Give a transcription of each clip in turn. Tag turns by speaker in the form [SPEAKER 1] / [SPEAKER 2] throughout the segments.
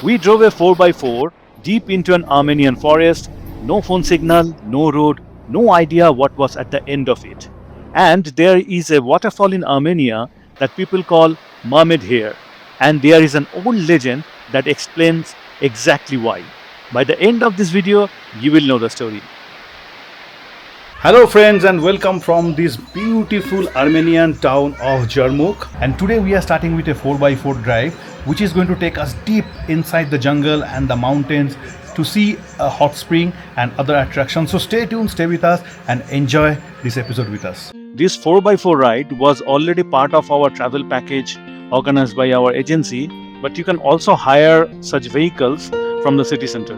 [SPEAKER 1] We drove a 4x4 deep into an Armenian forest, no phone signal, no road, no idea what was at the end of it. And there is a waterfall in Armenia that people call Mermaid Hair, and there is an old legend that explains exactly why. By the end of this video, you will know the story.
[SPEAKER 2] Hello friends and welcome from this beautiful Armenian town of Jermuk, and today we are starting with a 4x4 drive which is going to take us deep inside the jungle and the mountains to see a hot spring and other attractions. So stay tuned, stay with us and enjoy this episode with us.
[SPEAKER 1] This 4x4 ride was already part of our travel package organized by our agency, but you can also hire such vehicles from the city center.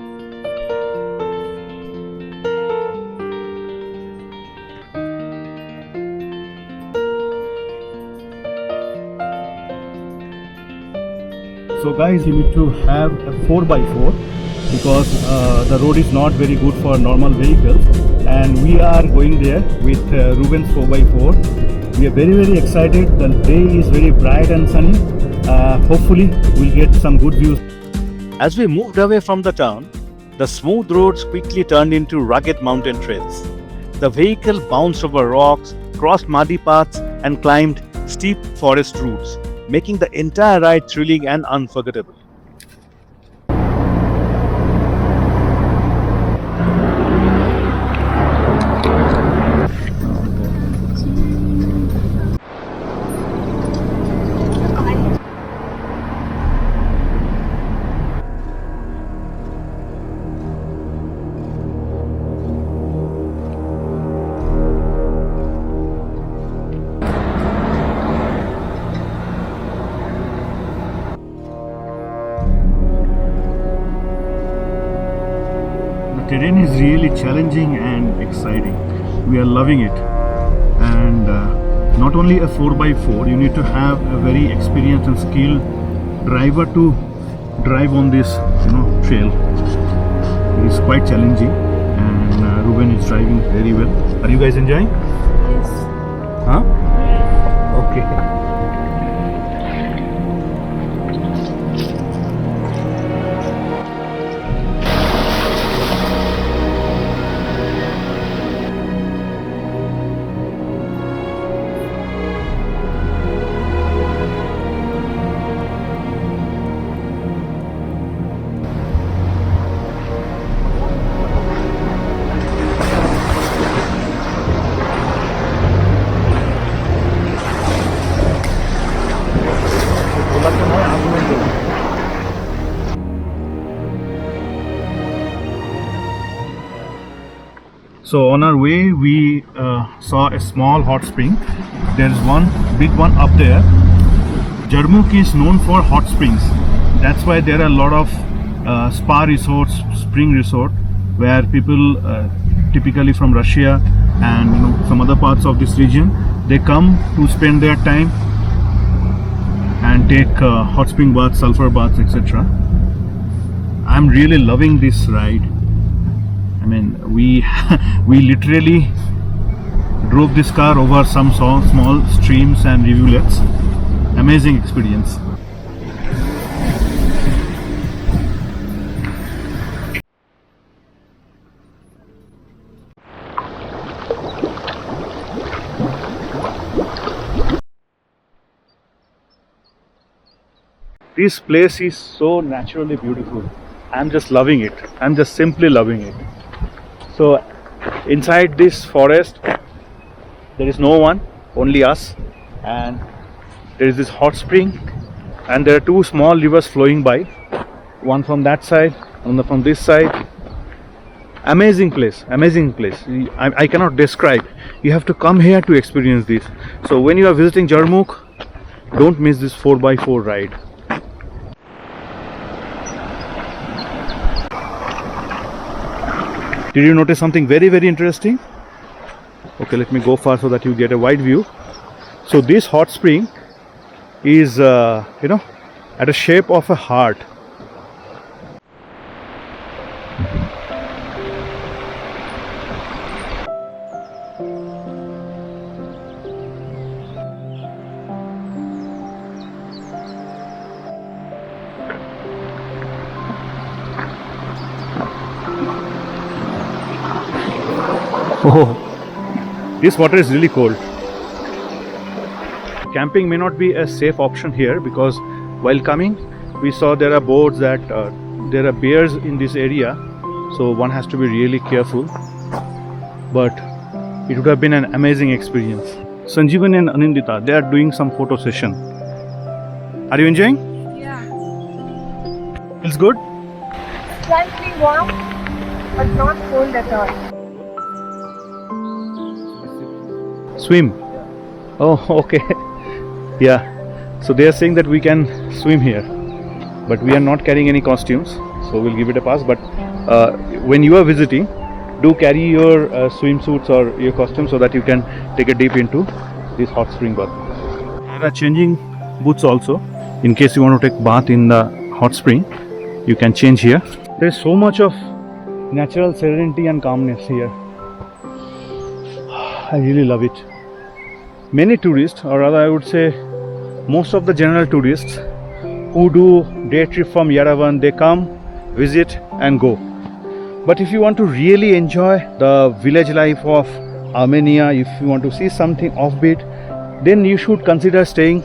[SPEAKER 2] So guys, you need to have a 4x4 because the road is not very good for normal vehicles, and we are going there with Ruben's 4x4. We are very excited. The day is very bright and sunny. Hopefully we'll get some good views.
[SPEAKER 1] As we moved away from the town, the smooth roads quickly turned into rugged mountain trails. The vehicle bounced over rocks, crossed muddy paths and climbed steep forest routes, making the entire ride thrilling and unforgettable.
[SPEAKER 2] The terrain is really challenging and exciting. We are loving it, and not only a 4x4, you need to have a very experienced and skilled driver to drive on this trail. It is quite challenging, and Ruben is driving very well. Are you guys enjoying?
[SPEAKER 3] Yes.
[SPEAKER 2] Huh? Okay. So on our way we saw a small hot spring. There's one big one up there. Jermuk is known for hot springs. That's why there are a lot of spa resorts, spring resort, where people typically from Russia and some other parts of this region, they come to spend their time and take hot spring baths, sulfur baths, etc. I'm really loving this ride. I mean, we literally drove this car over some small streams and rivulets. Amazing experience. This place is so naturally beautiful. I'm just loving it. I'm just simply loving it. So inside this forest there is no one, only us, and there is this hot spring, and there are two small rivers flowing by, one from that side and from this side. Amazing place, amazing place. I cannot describe. You have to come here to experience this. So when you are visiting Jermuk, don't miss this 4x4 ride. Did you notice something very interesting? Okay, let me go far so that you get a wide view. So this hot spring is at a shape of a heart. Oh, this water is really cold. Camping may not be a safe option here because while coming we saw there are boards that there are bears in this area, so one has to be really careful, but it would have been an amazing experience. Sanjeevan and Anindita, they are doing some photo session. Are you enjoying?
[SPEAKER 3] Yeah.
[SPEAKER 2] Feels good?
[SPEAKER 3] Slightly warm, but not cold at all.
[SPEAKER 2] Swim. Oh, okay. Yeah. So they are saying that we can swim here, but we are not carrying any costumes, so we'll give it a pass. But when you are visiting, do carry your swimsuits or your costume so that you can take a dip into this hot spring bath. There are changing booths also. In case you want to take bath in the hot spring, you can change here. There is so much of natural serenity and calmness here. I really love it. Many tourists, or rather I would say most of the general tourists who do day trip from Yerevan, they come, visit and go. But if you want to really enjoy the village life of Armenia, if you want to see something offbeat, then you should consider staying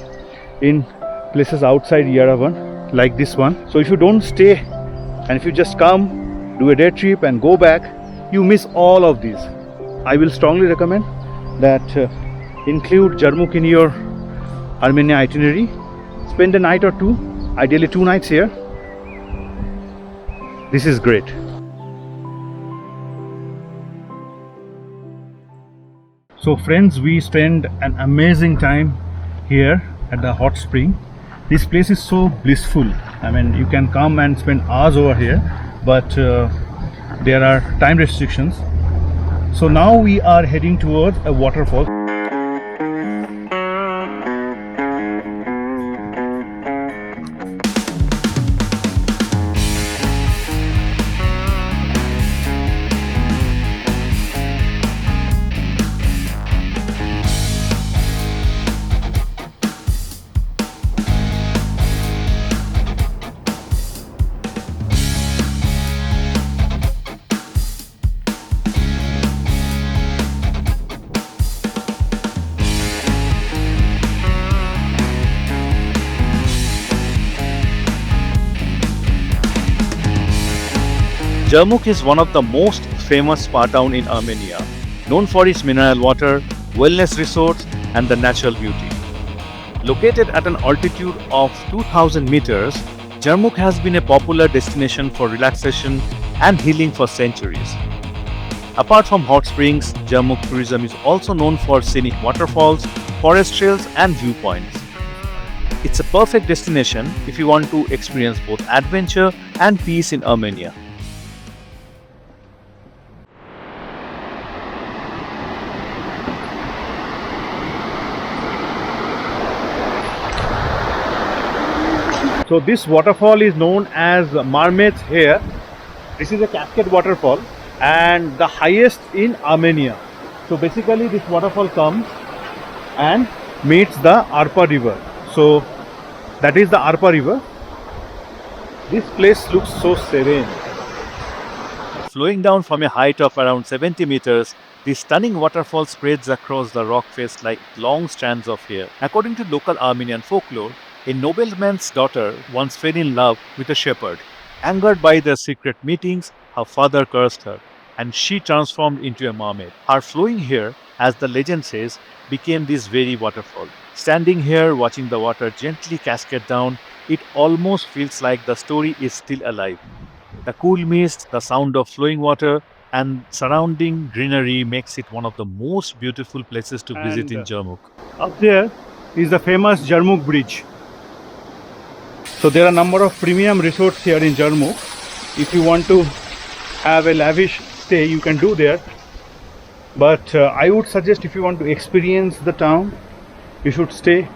[SPEAKER 2] in places outside Yerevan like this one. So if you don't stay and if you just come, do a day trip and go back, you miss all of these. I will strongly recommend that include Jermuk in your Armenia itinerary. Spend a night or two, ideally 2 nights here. This is great. So friends, we spend an amazing time here at the hot spring. This place is so blissful. I mean, you can come and spend hours over here, but there are time restrictions. So now we are heading towards a waterfall.
[SPEAKER 1] Jermuk is one of the most famous spa town in Armenia, known for its mineral water, wellness resorts and the natural beauty. Located at an altitude of 2000 meters, Jermuk has been a popular destination for relaxation and healing for centuries. Apart from hot springs, Jermuk tourism is also known for scenic waterfalls, forest trails and viewpoints. It's a perfect destination if you want to experience both adventure and peace in Armenia.
[SPEAKER 2] So this waterfall is known as Mermaid's Hair. This is a cascade waterfall and the highest in Armenia. So basically this waterfall comes and meets the Arpa river. So that is the Arpa river. This place looks so serene.
[SPEAKER 1] Flowing down from a height of around 70 meters, this stunning waterfall spreads across the rock face like long strands of hair. According to local Armenian folklore, a nobleman's daughter once fell in love with a shepherd. Angered by their secret meetings, her father cursed her, and she transformed into a mermaid. Her flowing hair, as the legend says, became this very waterfall. Standing here, watching the water gently cascade down, it almost feels like the story is still alive. The cool mist, the sound of flowing water, and surrounding greenery makes it one of the most beautiful places to visit in Jermuk.
[SPEAKER 2] Up there is the famous Jermuk bridge. So there are a number of premium resorts here in Jermuk. If you want to have a lavish stay, you can do there. But I would suggest if you want to experience the town, you should stay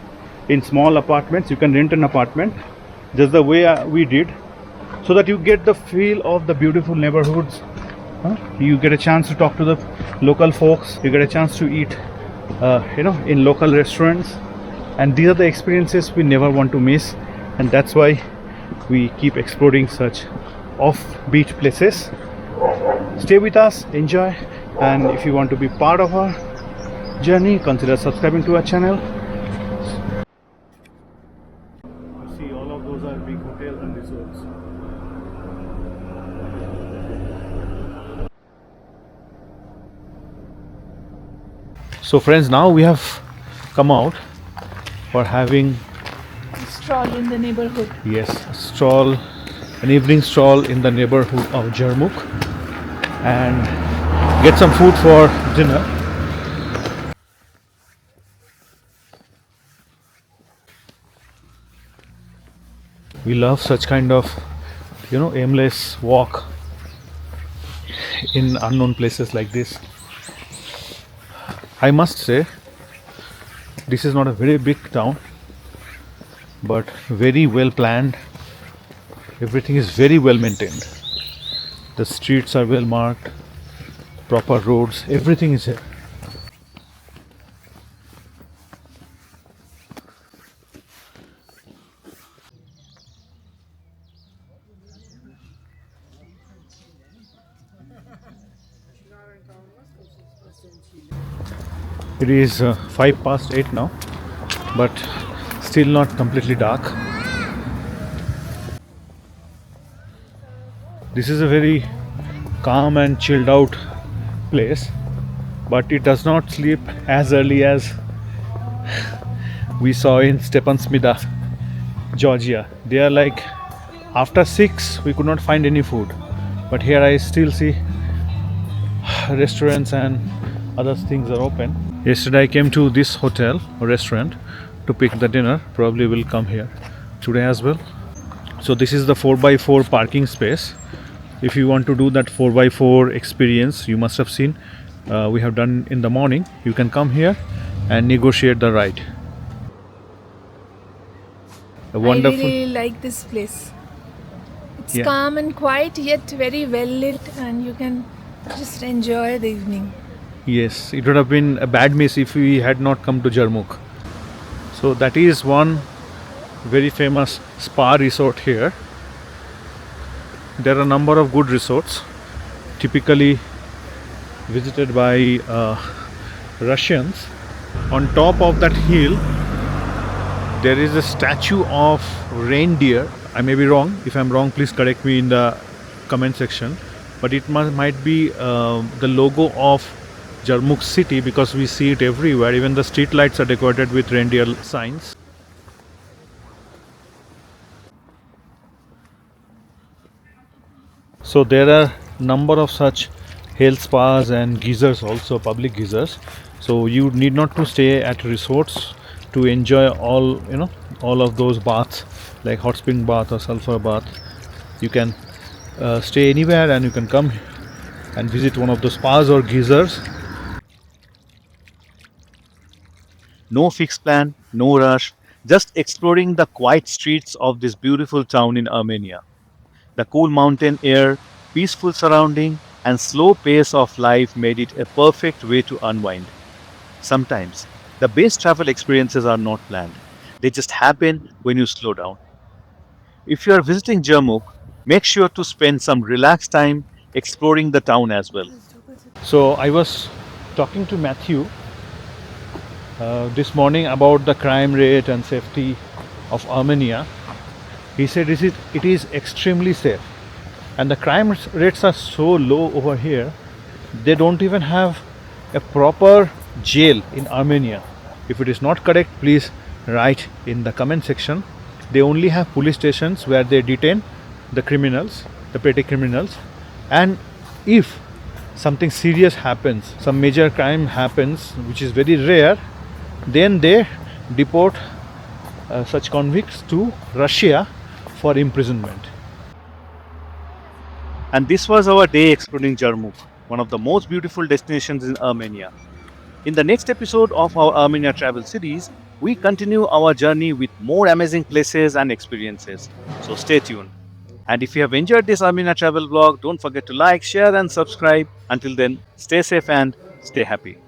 [SPEAKER 2] in small apartments. You can rent an apartment just the way we did, so that you get the feel of the beautiful neighborhoods. You get a chance to talk to the local folks. You get a chance to eat in local restaurants. And these are the experiences we never want to miss. And that's why we keep exploring such offbeat places. Stay with us, enjoy, And if you want to be part of our journey, consider subscribing to our channel. See, all of those are big hotels and resorts. So friends, now we have come out for having
[SPEAKER 3] Stroll in the neighborhood.
[SPEAKER 2] an evening stroll in the neighborhood of Jermuk and get some food for dinner. We love such kind of, aimless walk in unknown places like this. I must say, this is not a very big town, but very well planned. Everything is very well maintained. The streets are well marked, proper roads, everything is here. It is 8:05 now, but still not completely dark. This is a very calm and chilled out place, but it does not sleep as early as we saw in Stepansmida, Georgia. They are like after 6 we could not find any food, but here I still see restaurants and other things are open. Yesterday I came to this hotel or restaurant to pick the dinner. Probably will come here today as well. So this is the 4x4 parking space. If you want to do that 4x4 experience, you must have seen we have done in the morning. You can come here and negotiate the ride. A wonderful.
[SPEAKER 3] I really like this place. It's
[SPEAKER 2] Yeah.
[SPEAKER 3] calm and quiet, yet very well lit, and you can just enjoy the evening.
[SPEAKER 2] Yes, it would have been a bad miss if we had not come to Jermuk. So that is one very famous spa resort here. There are a number of good resorts, typically visited by Russians. On top of that hill, there is a statue of reindeer. I may be wrong. If I'm wrong, please correct me in the comment section. But it might be the logo of Jermuk city, because we see it everywhere. Even the street lights are decorated with reindeer signs. So there are number of such health spas and geysers, also public geysers. So you need not to stay at resorts to enjoy all of those baths, like hot spring bath or sulfur bath. You can stay anywhere and you can come and visit one of the spas or geysers.
[SPEAKER 1] No fixed plan, no rush, just exploring the quiet streets of this beautiful town in Armenia. The cool mountain air, peaceful surrounding, and slow pace of life made it a perfect way to unwind. Sometimes, the best travel experiences are not planned, they just happen when you slow down. If you are visiting Jermuk, make sure to spend some relaxed time exploring the town as well.
[SPEAKER 2] So I was talking to Matthew this morning about the crime rate and safety of Armenia. He said it is extremely safe, and the crime rates are so low over here. They don't even have a proper jail in Armenia. If it is not correct, please write in the comment section. They only have police stations where they detain the criminals, the petty criminals, and if something serious happens, some major crime happens, which is very rare, then they deport such convicts to Russia for imprisonment.
[SPEAKER 1] And this was our day exploring Jermuk, one of the most beautiful destinations in Armenia. In the next episode of our Armenia travel series, we continue our journey with more amazing places and experiences. So stay tuned. And if you have enjoyed this Armenia travel vlog, don't forget to like, share, and subscribe. Until then, stay safe and stay happy.